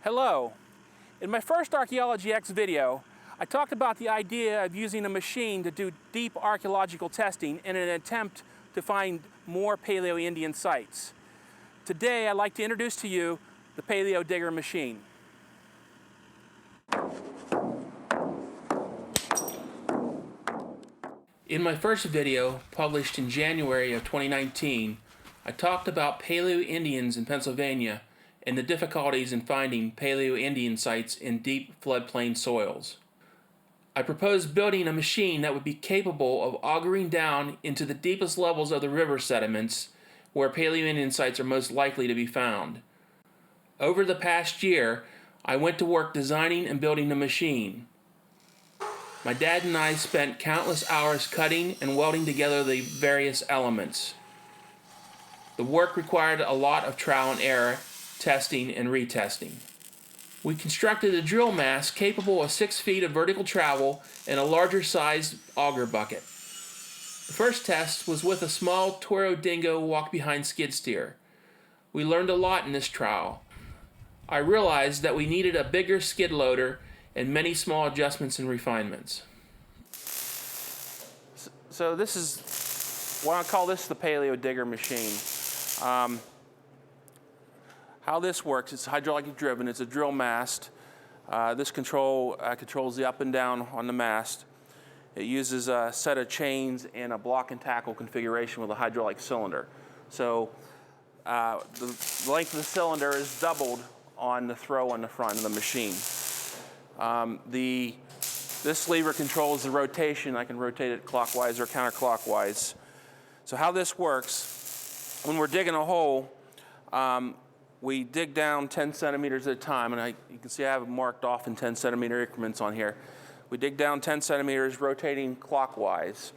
Hello. In my first ArchaeologyX video, I talked about the idea of using a machine to do deep archaeological testing in an attempt to find more Paleo-Indian sites. Today, I'd like to introduce to you the PaleoDigger Machine. In my first video, published in January of 2019, I talked about Paleo-Indians in Pennsylvania and the difficulties in finding Paleo-Indian sites in deep floodplain soils. I proposed building a machine that would be capable of augering down into the deepest levels of the river sediments where Paleo-Indian sites are most likely to be found. Over the past year, I went to work designing and building the machine. My dad and I spent countless hours cutting and welding together the various elements. The work required a lot of trial and error, testing and retesting. We constructed a drill mass capable of 6 feet of vertical travel and a larger sized auger bucket. The first test was with a small Toro Dingo walk-behind skid steer. We learned a lot in this trial. I realized that we needed a bigger skid loader and many small adjustments and refinements. So this is, well, I call this the PaleoDigger Machine. How this works, it's hydraulically driven, it's a drill mast. This controls the up and down on the mast. It uses a set of chains and a block and tackle configuration with a hydraulic cylinder. So the length of the cylinder is doubled on the throw on the front of the machine. This lever controls the rotation. I can rotate it clockwise or counterclockwise. So how this works, when we're digging a hole, we dig down 10 centimeters at a time, and you can see I have it marked off in 10 centimeter increments on here. We dig down 10 centimeters, rotating clockwise.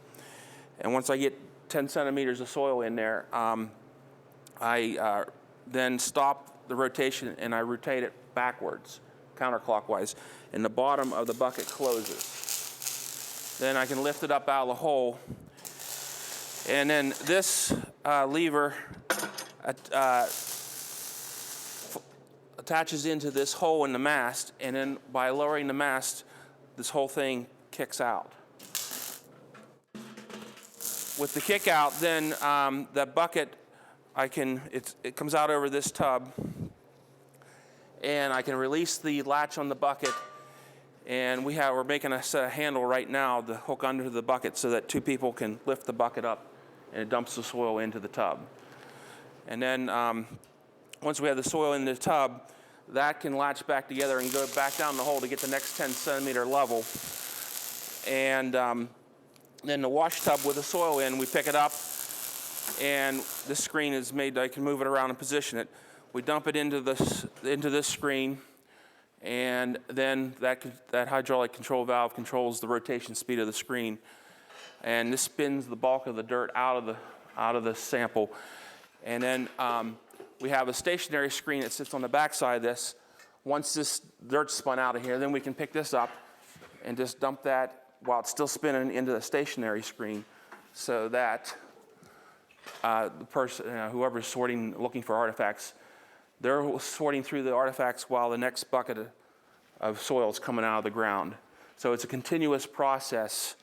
And once I get 10 centimeters of soil in there, I then stop the rotation and I rotate it backwards, counterclockwise, and the bottom of the bucket closes. Then I can lift it up out of the hole, and then this lever attaches into this hole in the mast, and then by lowering the mast, this whole thing kicks out. With the kick out, then that bucket, it comes out over this tub, and I can release the latch on the bucket, and we're making a set of handle right now to hook under the bucket so that 2 people can lift the bucket up, and it dumps the soil into the tub. And then once we have the soil in the tub, that can latch back together and go back down the hole to get the next 10 centimeter level. And then the wash tub with the soil in, we pick it up, and this screen is made, I can move it around and position it. We dump it into this screen, and then that hydraulic control valve controls the rotation speed of the screen. And this spins the bulk of the dirt out of the sample. And then we have a stationary screen that sits on the back side of this. Once this dirt's spun out of here, then we can pick this up and just dump that while it's still spinning into the stationary screen, so that the person, whoever's looking for artifacts, they're sorting through the artifacts while the next bucket of soil is coming out of the ground. So it's a continuous process.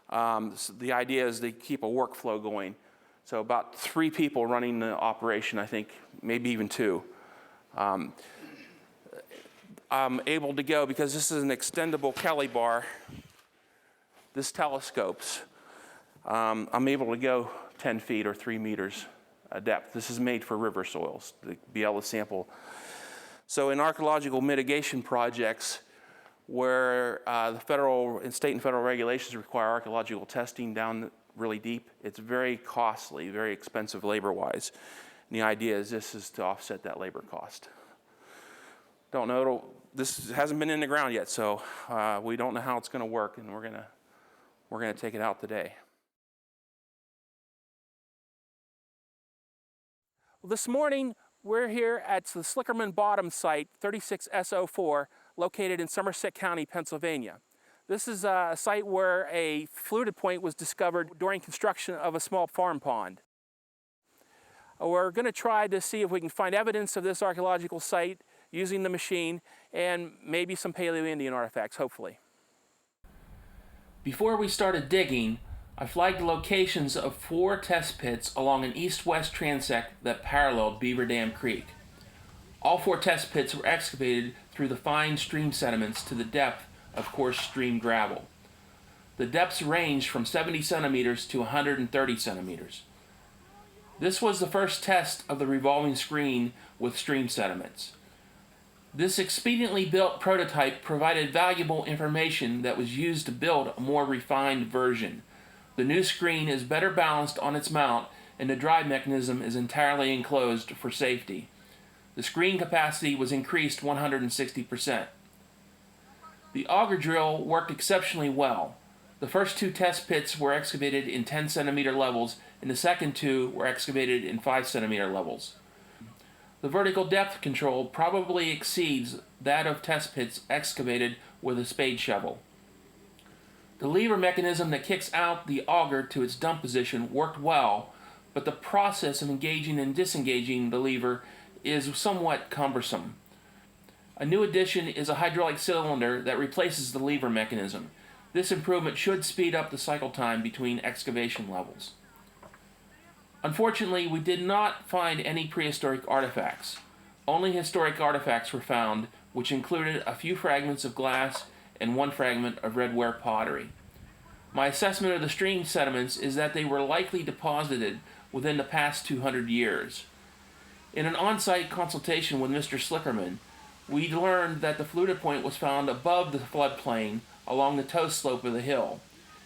So the idea is to keep a workflow going. So about 3 people running the operation, I think, maybe even 2. I'm able to go, because this is an extendable Kelly bar, this telescopes, I'm able to go 10 feet or 3 meters depth. This is made for river soils, to be able to sample. So in archaeological mitigation projects, where the federal and state and federal regulations require archaeological testing down really deep, it's very costly, very expensive labor-wise. And the idea is this is to offset that labor cost. Don't know, this hasn't been in the ground yet, so we don't know how it's going to work, and we're gonna take it out today. Well, this morning we're here at the Slickerman Bottom Site, 36S04, located in Somerset County, Pennsylvania. This is a site where a fluted point was discovered during construction of a small farm pond. We're going to try to see if we can find evidence of this archaeological site using the machine, and maybe some Paleo-Indian artifacts, hopefully. Before we started digging, I flagged the locations of 4 test pits along an east-west transect that paralleled Beaver Dam Creek. All 4 test pits were excavated through the fine stream sediments to the depth of coarse stream gravel. The depths ranged from 70 centimeters to 130 centimeters. This was the first test of the revolving screen with stream sediments. This expediently built prototype provided valuable information that was used to build a more refined version. The new screen is better balanced on its mount, and the drive mechanism is entirely enclosed for safety. The screen capacity was increased 160%. The auger drill worked exceptionally well. The first 2 test pits were excavated in 10 centimeter levels, and the second 2 were excavated in 5 centimeter levels. The vertical depth control probably exceeds that of test pits excavated with a spade shovel. The lever mechanism that kicks out the auger to its dump position worked well, but the process of engaging and disengaging the lever is somewhat cumbersome. A new addition is a hydraulic cylinder that replaces the lever mechanism. This improvement should speed up the cycle time between excavation levels. Unfortunately, we did not find any prehistoric artifacts. Only historic artifacts were found, which included a few fragments of glass and 1 fragment of redware pottery. My assessment of the stream sediments is that they were likely deposited within the past 200 years. In an on-site consultation with Mr. Slickerman, we learned that the fluted point was found above the floodplain along the toe slope of the hill.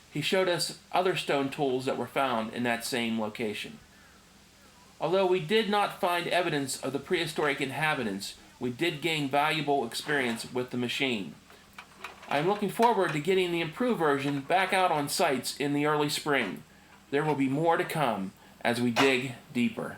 He showed us other stone tools that were found in that same location. Although we did not find evidence of the prehistoric inhabitants, we did gain valuable experience with the machine. I am looking forward to getting the improved version back out on sites in the early spring. There will be more to come as we dig deeper.